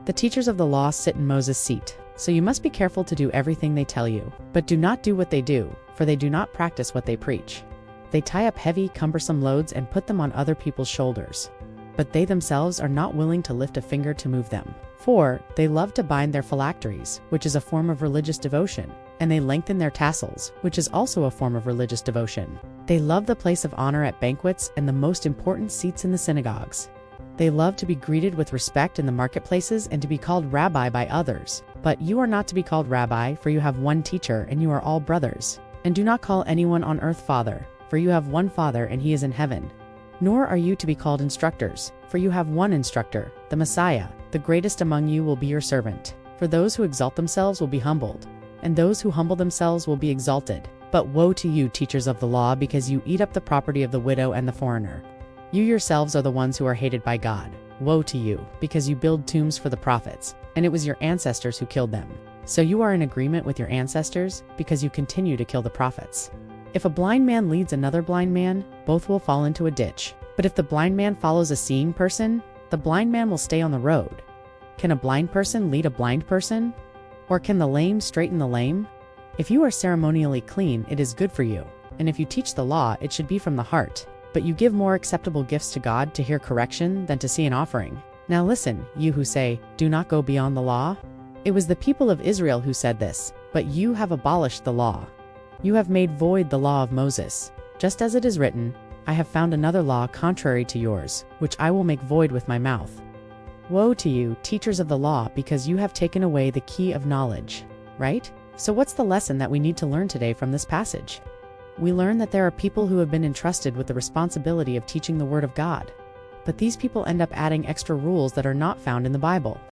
The teachers of the law sit in Moses' seat, so you must be careful to do everything they tell you. But do not do what they do, for they do not practice what they preach. They tie up heavy, cumbersome loads and put them on other people's shoulders. But they themselves are not willing to lift a finger to move them. 4. They love to bind their phylacteries, which is a form of religious devotion, and they lengthen their tassels, which is also a form of religious devotion. They love the place of honor at banquets and the most important seats in the synagogues. They love to be greeted with respect in the marketplaces and to be called Rabbi by others. But you are not to be called Rabbi, for you have one teacher, and you are all brothers. And do not call anyone on earth Father, for you have one Father, and he is in heaven. Nor are you to be called instructors, for you have one instructor, the Messiah. The greatest among you will be your servant. For those who exalt themselves will be humbled, and those who humble themselves will be exalted. But woe to you, teachers of the law, because you eat up the property of the widow and the foreigner. You yourselves are the ones who are hated by God. Woe to you, because you build tombs for the prophets, and it was your ancestors who killed them. So you are in agreement with your ancestors, because you continue to kill the prophets. If a blind man leads another blind man, both will fall into a ditch. But if the blind man follows a seeing person, the blind man will stay on the road. Can a blind person lead a blind person? Or can the lame straighten the lame? If you are ceremonially clean, it is good for you. And if you teach the law, it should be from the heart. But you give more acceptable gifts to God to hear correction than to see an offering. Now listen, you who say, do not go beyond the law. It was the people of Israel who said this, but you have abolished the law. You have made void the law of Moses. Just as it is written, I have found another law contrary to yours, which I will make void with my mouth. Woe to you, teachers of the law, because you have taken away the key of knowledge. Right? So what's the lesson that we need to learn today from this passage? We learn that there are people who have been entrusted with the responsibility of teaching the Word of God. But these people end up adding extra rules that are not found in the Bible.